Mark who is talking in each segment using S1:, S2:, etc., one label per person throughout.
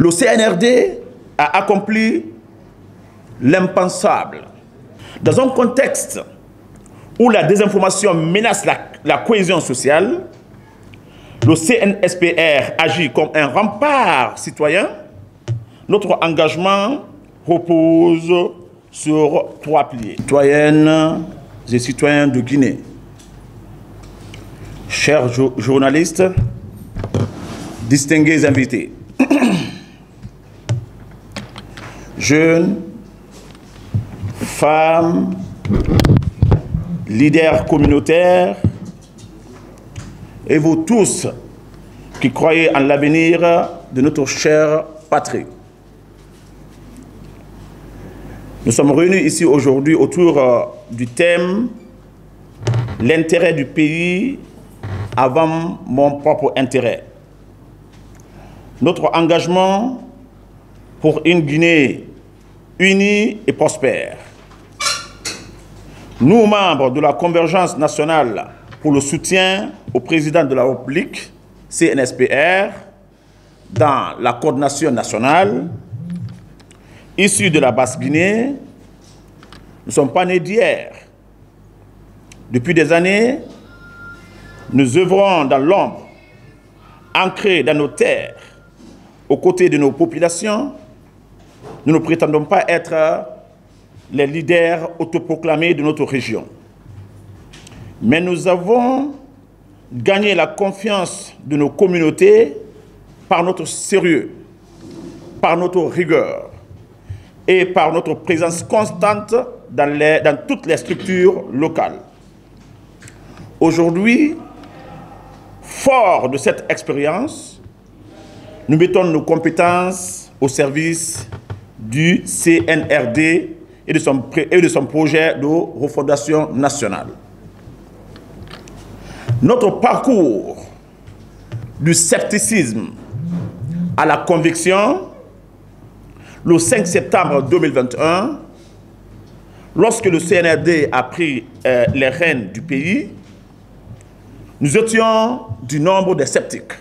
S1: Le CNRD a accompli l'impensable. Dans un contexte où la désinformation menace la cohésion sociale, le CNSPR agit comme un rempart citoyen. Notre engagement repose sur 3 piliers. Citoyennes et citoyens de Guinée, chers journalistes, distingués invités, jeunes, femmes, leaders communautaires, et vous tous qui croyez en l'avenir de notre chère patrie. Nous sommes réunis ici aujourd'hui autour du thème « L'intérêt du pays avant mon propre intérêt ». Notre engagement pour une Guinée unie et prospère. Nous, membres de la Convergence nationale pour le soutien au président de la République, CNSPR, dans la coordination nationale, issus de la Basse-Guinée, nous ne sommes pas nés d'hier. Depuis des années, nous œuvrons dans l'ombre, ancrés dans nos terres, aux côtés de nos populations. Nous ne prétendons pas être les leaders autoproclamés de notre région. Mais nous avons gagné la confiance de nos communautés par notre sérieux, par notre rigueur et par notre présence constante dans toutes les structures locales. Aujourd'hui, forts de cette expérience, nous mettons nos compétences au service du CNRD et de son projet de refondation nationale. Notre parcours du scepticisme à la conviction, le 5 septembre 2021, lorsque le CNRD a pris les rênes du pays, nous étions du nombre des sceptiques.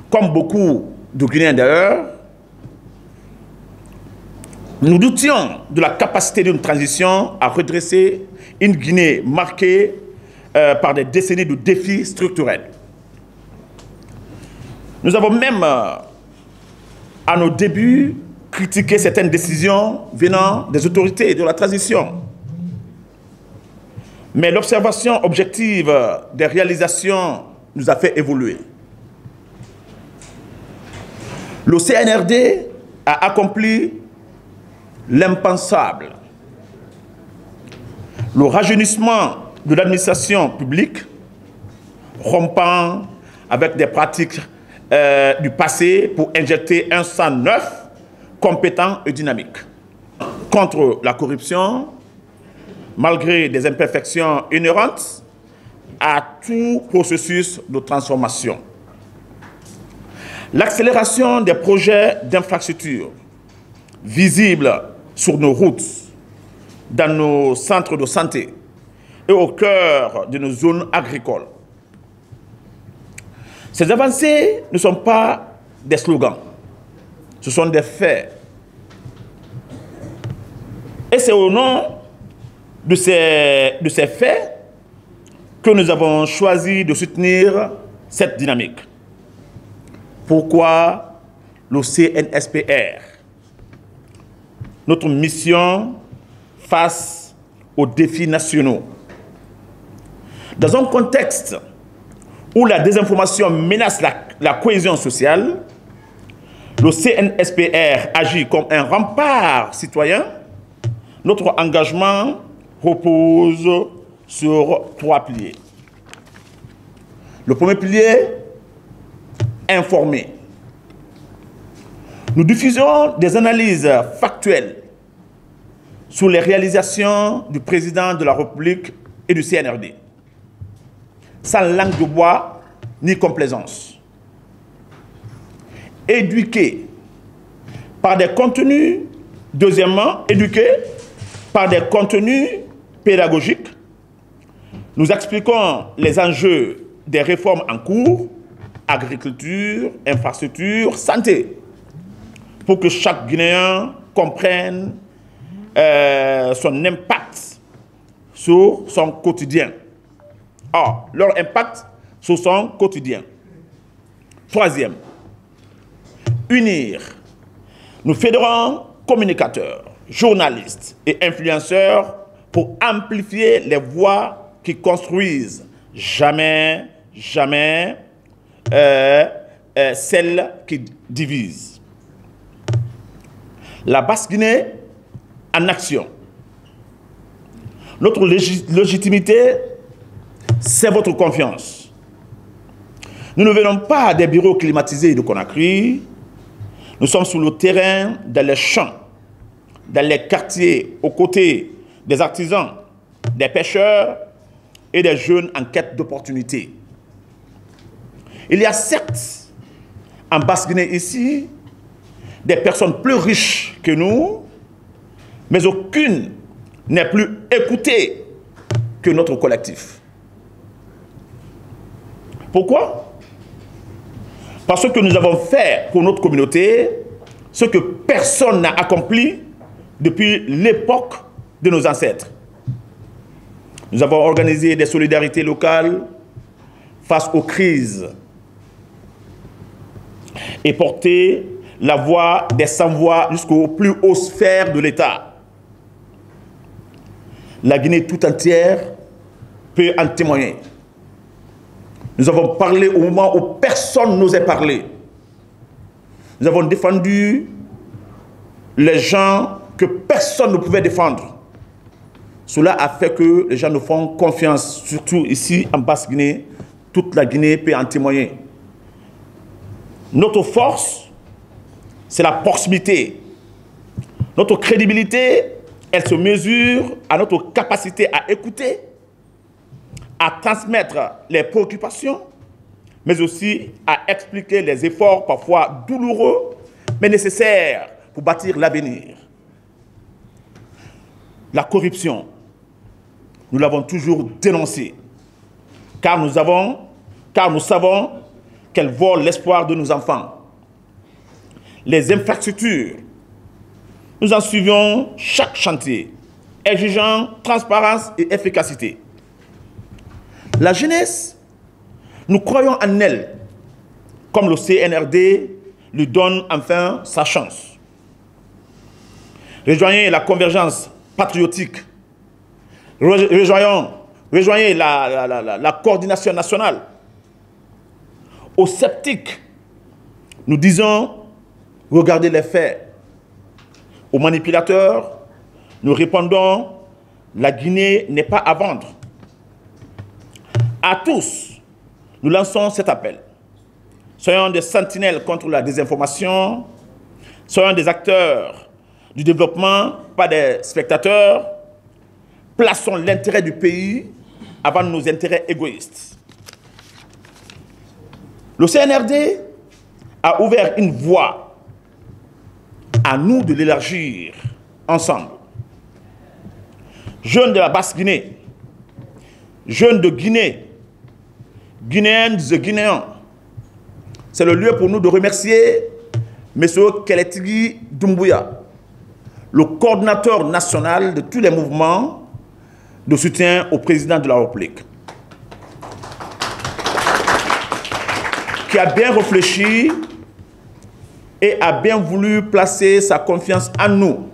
S1: Comme beaucoup de Guinéens d'ailleurs, nous doutions de la capacité d'une transition à redresser une Guinée marquée par des décennies de défis structurels. Nous avons même, à nos débuts, critiqué certaines décisions venant des autorités de la transition. Mais l'observation objective des réalisations nous a fait évoluer. Le CNRD a accompli l'impensable. Le rajeunissement de l'administration publique, rompant avec des pratiques du passé pour injecter un sang neuf, compétent et dynamique. Contre la corruption, malgré des imperfections inhérentes à tout processus de transformation. L'accélération des projets d'infrastructure visibles sur nos routes, dans nos centres de santé et au cœur de nos zones agricoles. Ces avancées ne sont pas des slogans, ce sont des faits. Et c'est au nom de ces faits que nous avons choisi de soutenir cette dynamique. Pourquoi le CNSPR? Notre mission face aux défis nationaux. Dans un contexte où la désinformation menace la cohésion sociale, le CNSPR agit comme un rempart citoyen. Notre engagement repose sur 3 piliers. Le premier pilier, informer. Nous diffusons des analyses factuelles sur les réalisations du président de la République et du CNRD, sans langue de bois ni complaisance. Éduquer par des contenus, deuxièmement, éduquer par des contenus pédagogiques. Nous expliquons les enjeux des réformes en cours, agriculture, infrastructure, santé, pour que chaque Guinéen comprenne son impact sur son quotidien. Or, leur impact sur son quotidien. Troisième, unir. Nous fédérons communicateurs, journalistes et influenceurs pour amplifier les voix qui construisent, jamais celles qui divisent. La Basse-Guinée en action. Notre légitimité, c'est votre confiance. Nous ne venons pas des bureaux climatisés de Conakry. Nous sommes sur le terrain, dans les champs, dans les quartiers, aux côtés des artisans, des pêcheurs et des jeunes en quête d'opportunités. Il y a certes, en Basse-Guinée ici, des personnes plus riches que nous, mais aucune n'est plus écoutée que notre collectif. Pourquoi? Parce que nous avons fait pour notre communauté ce que personne n'a accompli depuis l'époque de nos ancêtres. Nous avons organisé des solidarités locales face aux crises et porté la voix des sans-voix jusqu'aux plus hautes sphères de l'État. La Guinée tout entière peut en témoigner. Nous avons parlé au moment où personne n'osait parler. Nous avons défendu les gens que personne ne pouvait défendre. Cela a fait que les gens nous font confiance, surtout ici en Basse-Guinée. Toute la Guinée peut en témoigner. Notre force, c'est la proximité. Notre crédibilité, elle se mesure à notre capacité à écouter, à transmettre les préoccupations, mais aussi à expliquer les efforts parfois douloureux, mais nécessaires pour bâtir l'avenir. La corruption, nous l'avons toujours dénoncée, car nous savons qu'elle vole l'espoir de nos enfants. Les infrastructures, nous en suivions chaque chantier, exigeant transparence et efficacité. La jeunesse, nous croyons en elle, comme le CNRD lui donne enfin sa chance. Rejoignez la convergence patriotique, rejoignez la coordination nationale. Aux sceptiques, nous disons, regardez les faits. Aux manipulateurs, nous répondons, la Guinée n'est pas à vendre. À tous, nous lançons cet appel. Soyons des sentinelles contre la désinformation, soyons des acteurs du développement, pas des spectateurs. Plaçons l'intérêt du pays avant nos intérêts égoïstes. Le CNRD a ouvert une voie. À nous de l'élargir ensemble. Jeunes de la Basse-Guinée, jeunes de Guinée, Guinéennes et Guinéens, c'est le lieu pour nous de remercier M. Kélétigui Doumbouya, le coordinateur national de tous les mouvements de soutien au président de la République, qui a bien réfléchi et a bien voulu placer sa confiance en nous.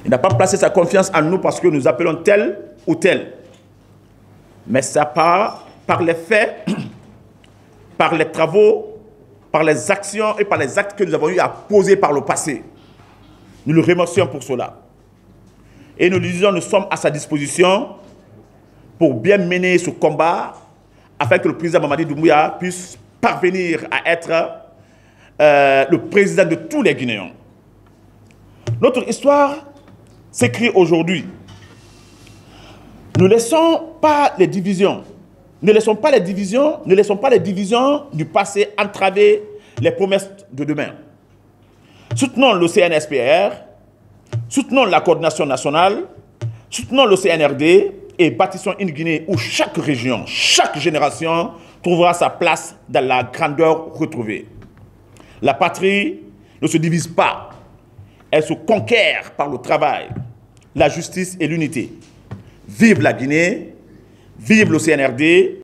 S1: Il n'a pas placé sa confiance en nous parce que nous appelons tel ou tel. Mais ça part par les faits, par les travaux, par les actions et par les actes que nous avons eu à poser par le passé. Nous le remercions pour cela. Et nous lui disons, nous sommes à sa disposition pour bien mener ce combat afin que le président Mamadi Doumbouya puisse parvenir à être le président de tous les Guinéens. Notre histoire s'écrit aujourd'hui. Ne laissons pas les divisions. Ne laissons pas les divisions du passé entraver les promesses de demain. Soutenons le CNSPR, soutenons la coordination nationale, soutenons le CNRD et bâtissons une Guinée où chaque région, chaque génération trouvera sa place dans la grandeur retrouvée. La patrie ne se divise pas. Elle se conquiert par le travail, la justice et l'unité. Vive la Guinée, vive le CNRD.